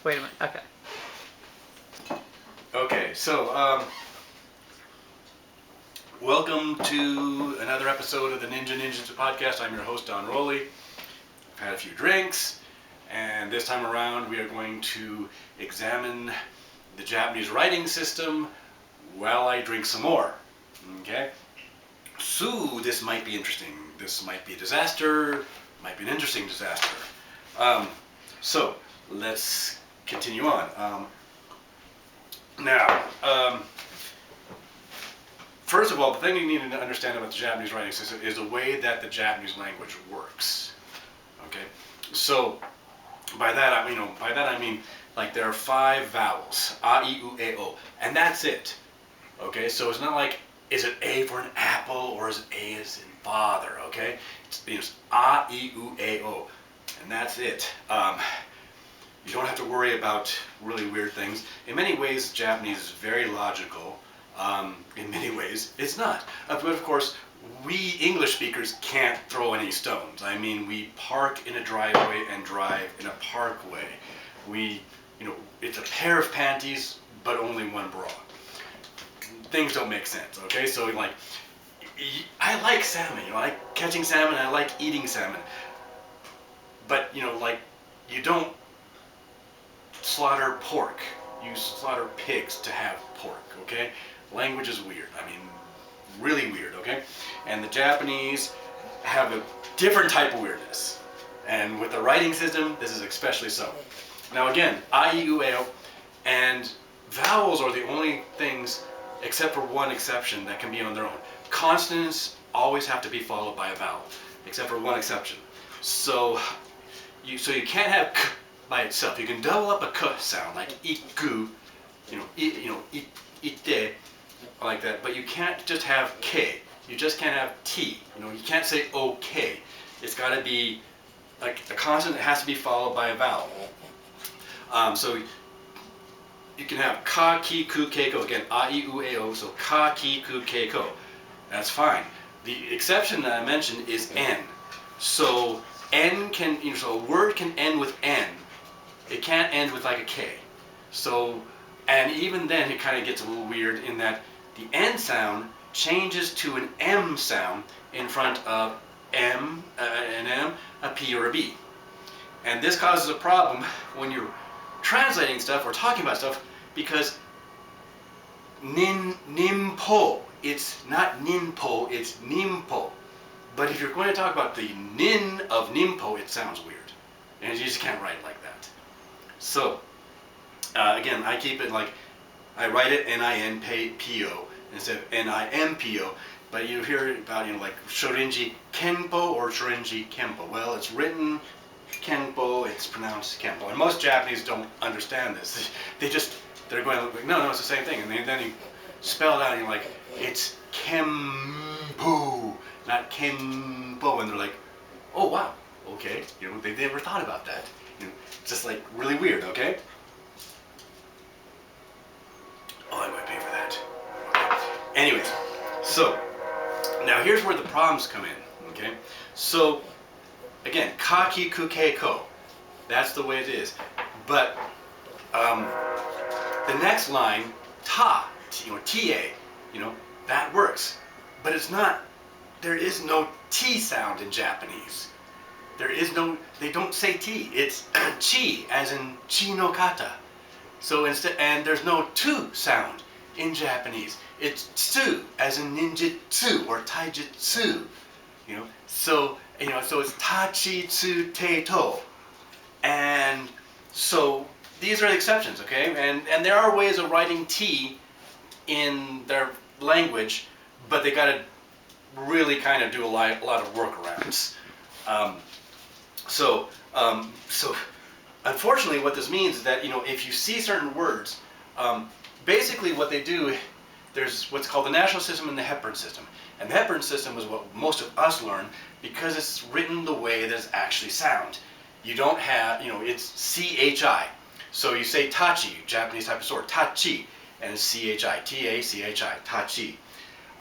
Wait a minute. Okay. Okay, so welcome to another episode of the Ninjutsu podcast. I'm your host, Don Rowley. I've had a few drinks, and this time around we are going to examine the Japanese writing system while I drink some more. Okay? So this might be interesting. This might be a disaster. Might be an interesting disaster. So let's continue on. Now, first of all, the thing you need to understand about the Japanese writing system is the way that the Japanese language works. Okay, so by that I mean like there are 5 vowels: a, I, u, e, o, and that's it. Okay, so it's not like is it A for an apple or is it A as in father? Okay, it's a, I, u, e, o, and that's it. You don't have to worry about really weird things. In many ways, Japanese is very logical. In many ways, it's not. But of course, we English speakers can't throw any stones. I mean, we park in a driveway and drive in a parkway. It's a pair of panties, but only one bra. Things don't make sense, okay? So like, I like salmon, I like catching salmon, I like eating salmon. But, like, you don't slaughter pork. You slaughter pigs to have pork, okay? Language is weird. I mean, really weird, okay? And the Japanese have a different type of weirdness. And with the writing system, this is especially so. Now again, I, U, E, O, and vowels are the only things, except for one exception, that can be on their own. Consonants always have to be followed by a vowel, except for one exception. So you can't have k by itself. You can double up a k sound, like iku, ite, like that, but you can't just have k. You just can't have t. You can't say okay. It's got to be like a consonant that has to be followed by a vowel. So you can have ka, ki, ku, ke, ko. Again, a, I, u, e, o. So ka, ki, ku, ke, ko. That's fine. The exception that I mentioned is n. So n can, so a word can end with n. It can't end with like a k. So, and even then it kind of gets a little weird in that the n sound changes to an m sound in front of an m, a p, or a b. And this causes a problem when you're translating stuff or talking about stuff, because nimpo, it's not ninpo, it's nimpo. But if you're going to talk about the nin of nimpo, it sounds weird. And you just can't write it like that. So, again, I keep it like, I write it N-I-N-P-O instead of N-I-M-P-O. But you hear about, like Shorinji Kenpo or Shorinji Kenpo. Well, it's written Kenpo, it's pronounced Kenpo. And most Japanese don't understand this. They're going like, no, it's the same thing. And then you spell it out and you're like, it's Kenpo, not Kenpo. And they're like, oh wow, okay. They never thought about that. It's just like really weird, okay? Oh, I might pay for that. Okay. Anyways, so now here's where the problems come in, okay? So again, ka, ki, ku, ke, ko. That's the way it is. But the next line, ta, ta, that works. But it's not. There is no T sound in Japanese. They don't say T. It's chi, as in chi no kata. So instead, and there's no tu sound in Japanese. It's tsu, as in ninjutsu or taijutsu. So it's tachi, tsu, te, to. And so these are the exceptions, okay? And there are ways of writing T in their language, but they got to really kind of do a lot of workarounds. So unfortunately, what this means is that if you see certain words, basically what they do, there's what's called the national system and the Hepburn system. And the Hepburn system is what most of us learn because it's written the way that it's actually sound. You don't have, it's CHI. So you say tachi, Japanese type of sword, tachi, and it's CHI, T-A-C-H-I, tachi.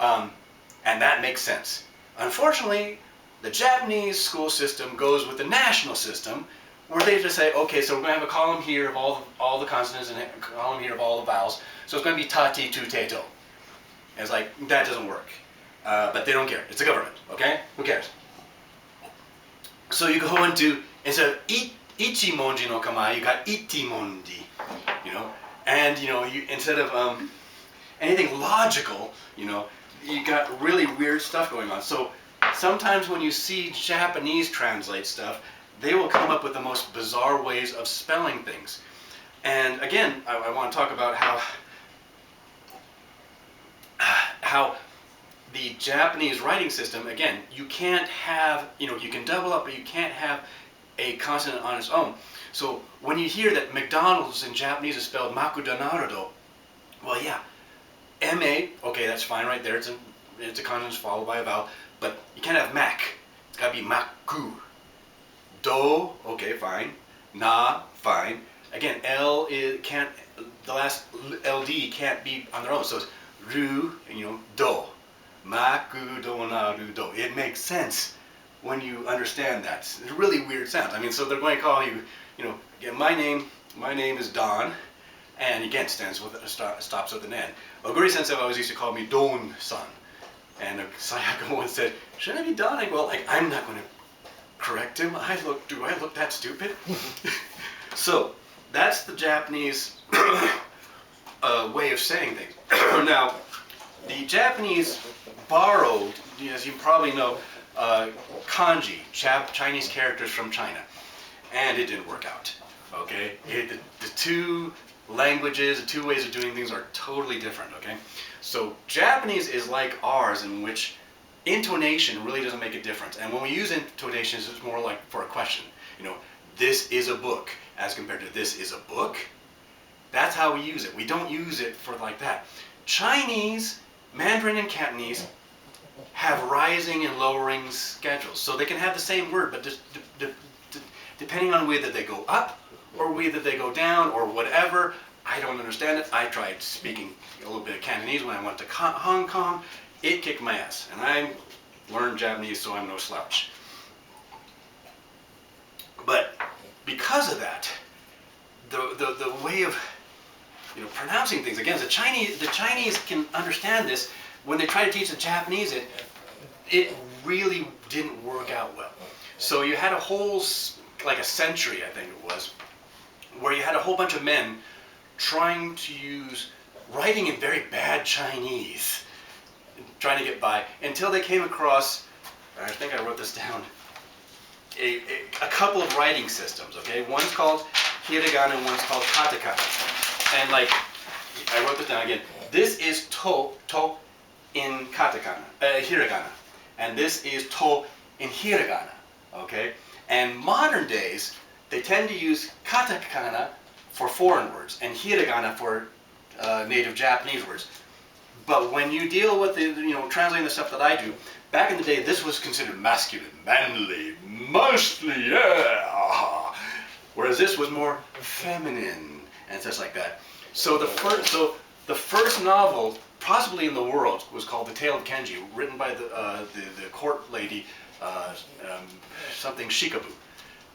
And that makes sense. Unfortunately, the Japanese school system goes with the national system, where they just say, okay, so we're going to have a column here of all the consonants and a column here of all the vowels. So it's going to be ta, ti, tu, te, to. And it's like, that doesn't work. But they don't care. It's the government, okay? Who cares? So you go into, instead of ichimonji no kamae, you got itimonji, you know? And, you know, instead of anything logical, you know, you got really weird stuff going on. So sometimes when you see Japanese translate stuff, they will come up with the most bizarre ways of spelling things. And again, I want to talk about how the Japanese writing system, again, you can't have, you know, you can double up, but you can't have a consonant on its own. So when you hear that McDonald's in Japanese is spelled Makudonarudo, well, yeah, M-A, okay, that's fine right there. It's a consonant followed by a vowel, but you can't have Mac. It's got to be Maku. Do, okay, fine. Na, fine. Again, the last LD can't be on their own. So it's Ru, you know, Do. Maku, do, na, ru, do. It makes sense when you understand that. It's really weird sounds. I mean, so they're going to call you, you know, again, my name is Don, and again, stops with an N. Oguri Sensei always used to call me Don-san. And Sayako once said, shouldn't I be Don? I go, well, like, I'm not going to correct him. Do I look that stupid? So that's the Japanese way of saying things. Now, the Japanese borrowed, as you probably know, Kanji, Chinese characters from China, and it didn't work out. Okay, the two languages, the two ways of doing things are totally different. Okay, so Japanese is like ours, in which intonation really doesn't make a difference. And when we use intonations, it's more like for a question. You know, this is a book as compared to this is a book. That's how we use it. We don't use it for like that. Chinese, Mandarin, and Cantonese have rising and lowering schedules. So they can have the same word, but just depending on whether they go up or whether they go down or whatever. I don't understand it. I tried speaking a little bit of Cantonese when I went to Hong Kong. It kicked my ass, and I learned Japanese, so I'm no slouch. But because of that, the way of, you know, pronouncing things, again, the Chinese can understand this. When they try to teach the Japanese, it really didn't work out well. So you had a whole, like a century, I think it was, where you had a whole bunch of men trying to use writing in very bad Chinese, trying to get by, until they came across, I think I wrote this down, a couple of writing systems, okay? One's called hiragana and one's called katakana. And like, I wrote this down again. This is to in katakana, hiragana. And this is to in hiragana, okay? And modern days, they tend to use katakana for foreign words and hiragana for native Japanese words. But when you deal with the, you know, translating the stuff that I do, back in the day, this was considered masculine, manly, mostly, yeah. Whereas this was more feminine and such like that. So the first novel, possibly in the world, was called The Tale of Kanji, written by the court lady, something Shikabu,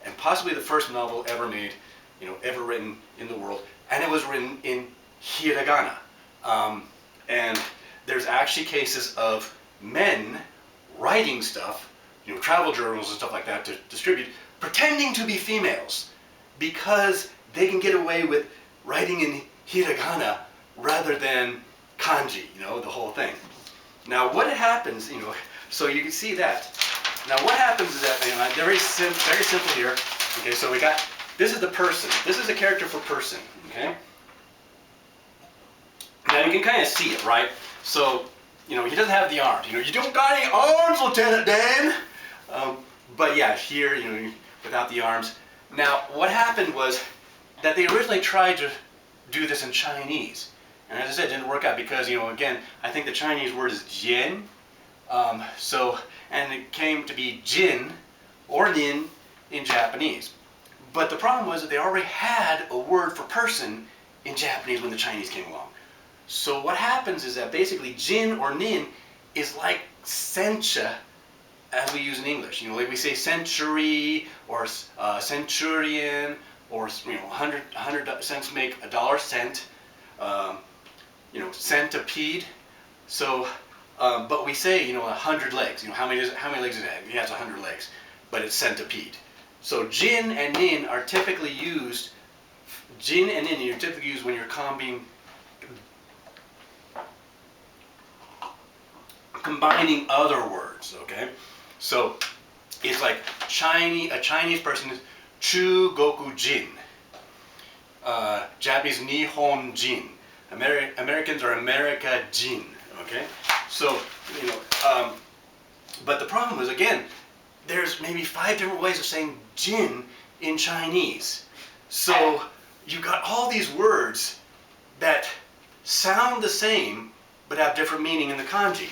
and possibly the first novel ever made, you know, ever written in the world, and it was written in hiragana. And there's actually cases of men writing stuff, you know, travel journals and stuff like that to distribute, pretending to be females because they can get away with writing in hiragana rather than kanji, you know, the whole thing. Now what happens, you know, so you can see that. Now what happens is that, you know, very simple here. Okay, so we got, this is the person. This is a character for person, okay? Now you can kind of see it, right? So, you know, he doesn't have the arms. You know, you don't got any arms, Lieutenant Dan! But yeah, here, you know, without the arms. Now, what happened was that they originally tried to do this in Chinese. And as I said, it didn't work out because, you know, again, I think the Chinese word is jian. And it came to be jin or nin in Japanese. But the problem was that they already had a word for person in Japanese when the Chinese came along. So what happens is that basically jin or nin is like sencha as we use in English. You know, like we say century or centurion, or 100 cents make a dollar cent. You know, centipede. So, but we say, you know, 100 legs. You know, how many legs does it have? He has 100 legs, but it's centipede. So jin and nin are typically used. Jin and nin are typically used when you're combining other words. Okay, so it's like a Chinese person is Chugoku Jin. Japanese Nihon Jin. Americans are America Jin. Okay, so you know, but the problem is, again, there's maybe 5 different ways of saying Jin in Chinese. So you got all these words that sound the same but have different meaning in the kanji,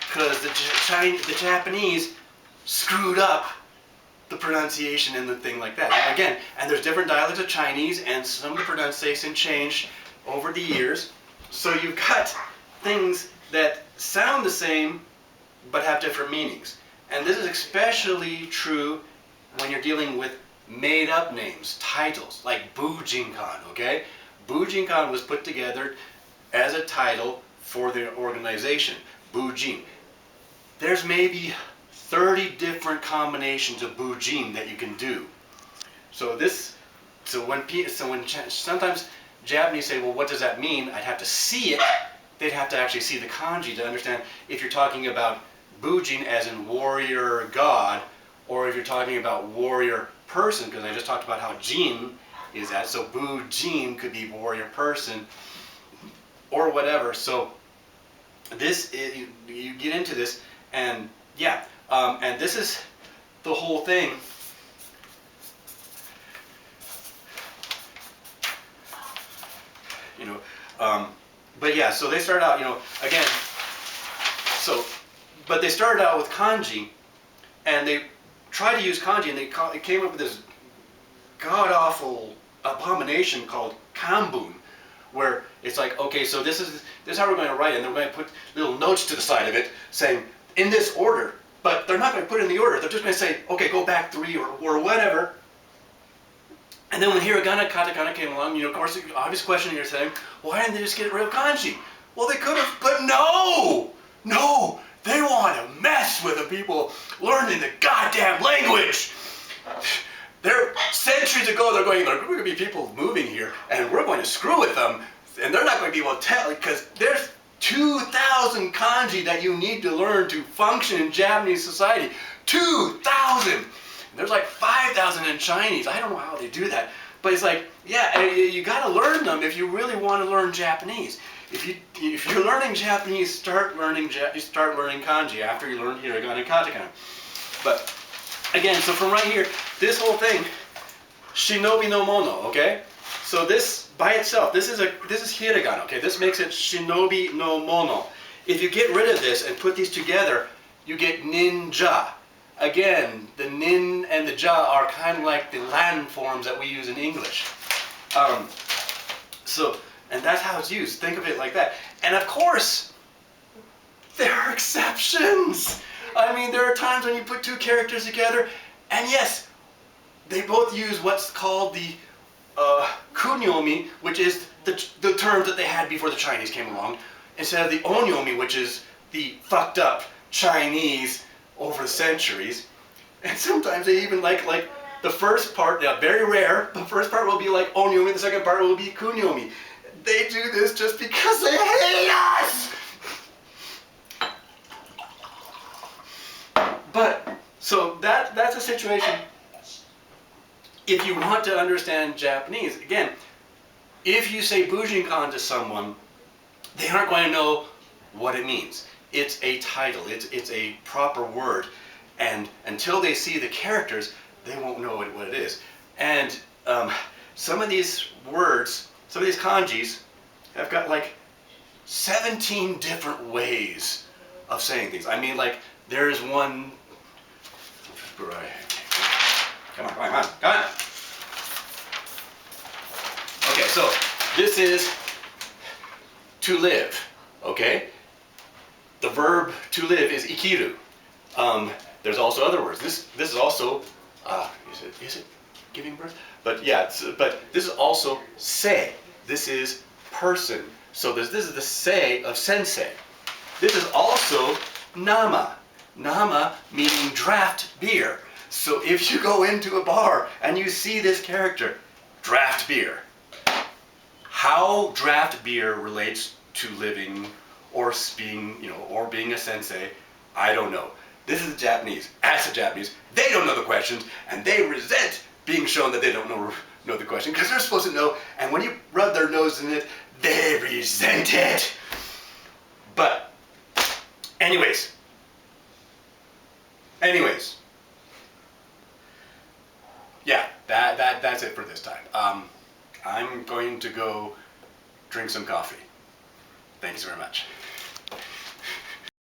because the Japanese screwed up the pronunciation and the thing like that. And again, and there's different dialects of Chinese, and some of the pronunciation changed over the years. So you've got things that sound the same but have different meanings. And this is especially true when you're dealing with made-up names, titles, like Bujinkan, okay? Bujinkan was put together as a title for the organization, Bujin. There's maybe 30 different combinations of Bujin that you can do. So when sometimes Japanese say, well, what does that mean? I'd have to see it. They'd have to actually see the kanji to understand if you're talking about Bujin as in warrior god, or if you're talking about warrior person, because I just talked about how Jin is that. So Bujin could be warrior person, or whatever. So this is, you get into this, and yeah, and this is the whole thing. You know, but yeah, so they started out, you know, again, so, but they started out with kanji, and they tried to use kanji, and they came up with this god-awful abomination called kanbun, where it's like, okay, so this is how we're going to write it, and they're going to put little notes to the side of it saying, in this order, but they're not going to put it in the order. They're just going to say, okay, go back 3 or whatever. And then when hiragana, katakana came along, you know, of course, the obvious question you're saying, why didn't they just get rid of kanji? Well, they could have, but no! No! They want to mess with the people learning the goddamn language! They're, centuries ago, they're going to be people moving here, and we're going to screw with them, and they're not going to be able to tell, because there's 2,000 kanji that you need to learn to function in Japanese society. 2,000! There's like 5,000 in Chinese. I don't know how they do that. But it's like, yeah, you got to learn them if you really want to learn Japanese. If you're learning Japanese, start learning kanji after you learn hiragana and katakana. But again, so from right here, this whole thing, shinobi no mono, okay? So this by itself, this is hiragana, okay? This makes it shinobi no mono. If you get rid of this and put these together, you get ninja. Again, the nin and the ja are kind of like the Latin forms that we use in English. And that's how it's used. Think of it like that. And of course, there are exceptions. I mean, there are times when you put 2 characters together, and yes, they both use what's called the kunyomi, which is the terms that they had before the Chinese came along, instead of the onyomi, which is the fucked up Chinese over the centuries. And sometimes they even like the first part, very rare, the first part will be like onyomi, the second part will be kunyomi. They do this just because they hate us! But, so that's a situation. If you want to understand Japanese, again, if you say Bujinkan to someone, they aren't going to know what it means. It's a title, it's a proper word, and until they see the characters, they won't know what it is. And some of these words, some of these kanjis, have got like 17 different ways of saying things. I mean, like, there's one, come on. Okay, so this is to live, okay? The verb to live is ikiru. There's also other words. This is also, is it giving birth? But yeah, but this is also sei. This is person. So this is the sei of sensei. This is also nama. Nama meaning draft beer. So if you go into a bar and you see this character, draft beer. How draft beer relates to living or being, or being a sensei, I don't know. This is the Japanese. Ask the Japanese. They don't know the questions, and they resent being shown that they don't know the question, because they're supposed to know, and when you rub their nose in it, they resent it. But, anyways, yeah, that's it for this time. I'm going to go drink some coffee. Thanks very much.